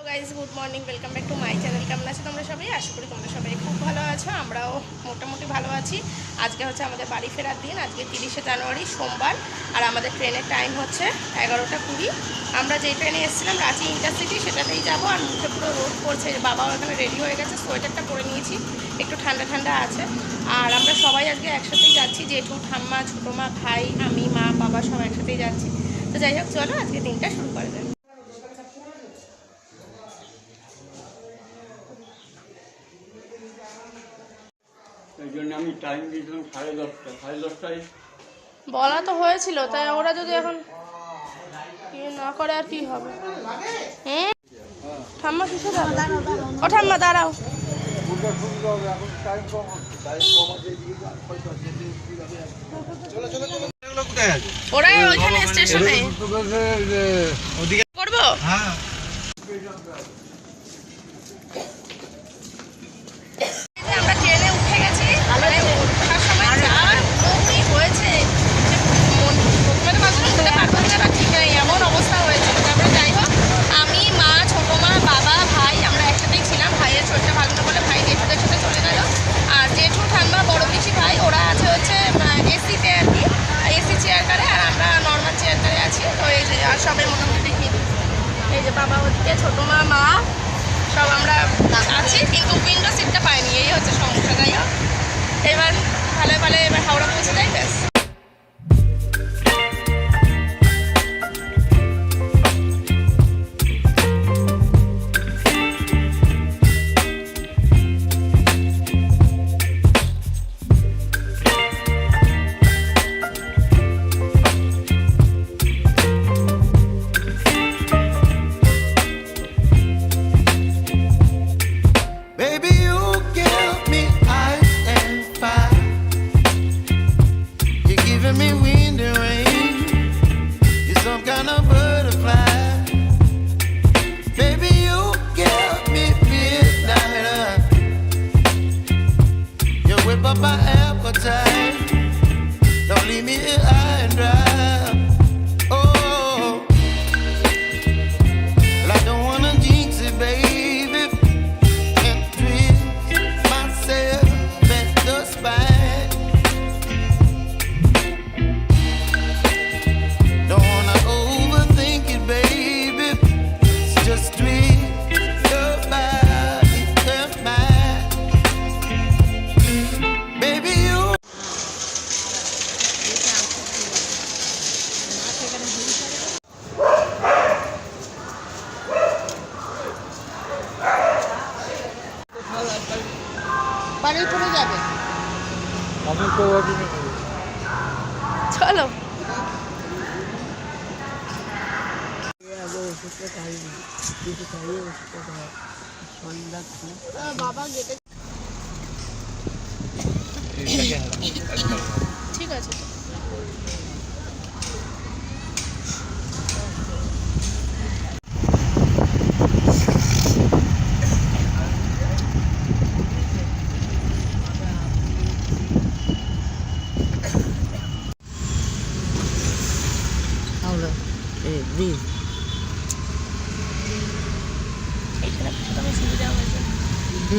Guys good morning, welcome back to my channel. কেমন আছো তোমরা সবাই? আশা করি তোমরা সবাই খুব ভালো আছো, আমরাও মোটামুটি ভালো আছি। আজকে হচ্ছে আমাদের বাড়ি ফেরার দিন, আজকে 30শে জানুয়ারি সোমবার, আর আমাদের ট্রেনের টাইম হচ্ছে 11টা 20। আমরা যেই ট্রেনে এসেছিলাম রাঁচি ইন্টারসিটি সেটাতেই যাবো। আর মুখে পুরো রোদ পড়ছে, বাবাও এখানে রেডি হয়ে গেছে, সোয়েটারটা পরে নিয়েছি, একটু ঠান্ডা ঠান্ডা আছে। আর আমরা সবাই আজকে একসাথেই যাচ্ছি, জেঠু, ঠাম্মা, ছোটো মা, ভাই, আমি, মা, বাবা সব একসাথেই যাচ্ছি। তো যাই হোক, চলো আজকে দিনটা শুরু করে দেয়। এই জন্য আমি টাইম দিয়েছিলাম 10:30। 10:30টায় বলা তো হয়েছিল, তাই ওরা যদি এখন কি না করে আর কি হবে। হুম, ঠাম্মা কিসে দাঁড়াও? ও ঠাম্মা দাঁড়াও। ওরা ওইখানে স্টেশনে করবো। আমরা ট্রেনে উঠে গেছি, ওঠার সময় যা বমি হয়েছে, প্রথমে তো ভাবছিলাম উঠতে পারবো না, ঠিক নেই এমন অবস্থা হয়েছিল। তারপরে যাই হোক, আমি, মা, ছোটো মা, বাবা, ভাই আমরা একসাথেই ছিলাম। ভাইয়ের শরীরটা ভালো না বলে ভাই জেঠুদের সাথে চলে গেল। আর জেঠু, ঠাম্মা, বড় পিসি ভাই ওরা আছে হচ্ছে এসিতে আর কি, এসি চেয়ার কারে, আর আমরা নর্মাল চেয়ার কারে আছি। তো এই যে আর সবাই মোটামুটি দেখিয়ে দিই, এই যে বাবা ওদিকে, ছোটো মা, মা সব আমরা আছি, কিন্তু উইন্ডো সিটটা পাইনি, এই হচ্ছে সমস্যা। যাই হোক, এবার ভালো ভালো এবার হাওড়া পৌঁছে যাই, ব্যাস। Baby, you give me ice and fire. You're giving me wind and rain. You're some kind of butterfly. Baby, you give me midnight. You whip up my appetite. Don't leave me here high and dry. Oh, well, I don't wanna jinx it, baby. বাড়ির চলে যাবে, চলো। বাবা গেটে ঠিক আছে। এখানে বসতে সুবিধা হয়েছে,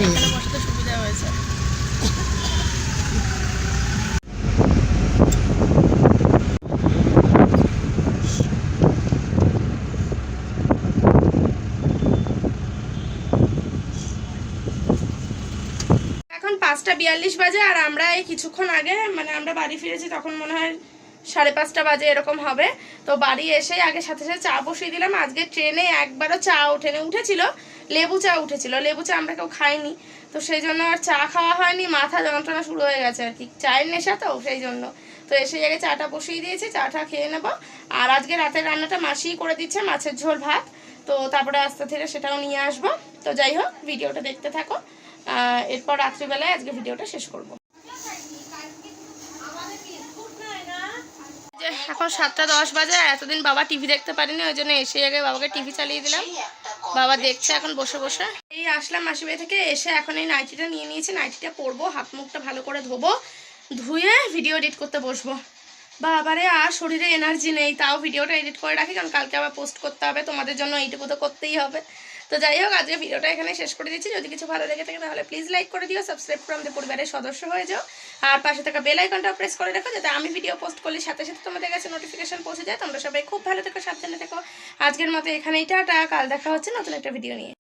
এখানে বসতে সুবিধা হয়েছে। এখন 5:42 বাজে, আর আমরা এই কিছুক্ষণ আগে মানে আমরা বাড়ি ফিরেছি, তখন মনে হয় 5:30 বাজে এরকম হবে। তো বাড়ি এসে আগে সাথে সাথে চা বসিয়ে দিলাম। আজকে ট্রেনে একবারও চা উঠেছিল, লেবু চা উঠেছিল, লেবু চা আমরা কেউ খাইনি, তো সেই জন্য আর চা খাওয়া হয়নি, মাথা যন্ত্রণা শুরু হয়ে গেছে আর কি, চায়ের নেশা তো সেই জন্য। তো এসে আগে চাটা বসিয়ে দিয়েছি, চাটা খেয়ে নেবো। আর আজকে রাতের রান্নাটা মাসিই করে দিচ্ছে, মাছের ঝোল ভাত, তো তারপরে আস্তে ধীরে সেটাও নিয়ে আসবো। তো যাই হোক, ভিডিওটা দেখতে থাকো, এরপর রাত্রিবেলায় আজকে ভিডিওটা শেষ করবো। এখন 7:10 বাজে, আর এতদিন বাবা টিভি দেখতে পারিনি, ওই জন্য এসে আগে বাবাকে টিভি চালিয়ে দিলাম। বাবা দেখছে এখন বসে বসে। এই আসলাম মাসিবাড়ি থেকে, এসে এখন এই নাইটিটা নিয়ে নিয়েছি, নাইটিটা পরবো, হাত মুখটা ভালো করে ধোবো, ধুয়ে ভিডিও এডিট করতে বসবো। বাবারে আর শরীরে এনার্জি নেই, তাও ভিডিওটা এডিট করে রাখি, কারণ কালকে আবার পোস্ট করতে হবে তোমাদের জন্য, এইটুকু তো করতেই হবে। তো যাই হোক, আজকে ভিডিওটা এখানে শেষ করে দিচ্ছি। যদি কিছু ভালো লেগে থাকে তাহলে প্লিজ লাইক করে দিও, সাবস্ক্রাইব করে আমাদের পরিবারের সদস্য হয়ে যাও, আর পাশে থাকা বেল আইকনটাও প্রেস করে রাখো যাতে আমি ভিডিও পোস্ট করলে সাথে সাথে তোমাদের কাছে নোটিফিকেশন পৌঁছে যায়। তোমরা সবাই খুব ভালো থেকো, সাবধানে থেকো। আজকের মতো এখানেই টাটা, কাল দেখা হচ্ছে নতুন একটা ভিডিও নিয়ে।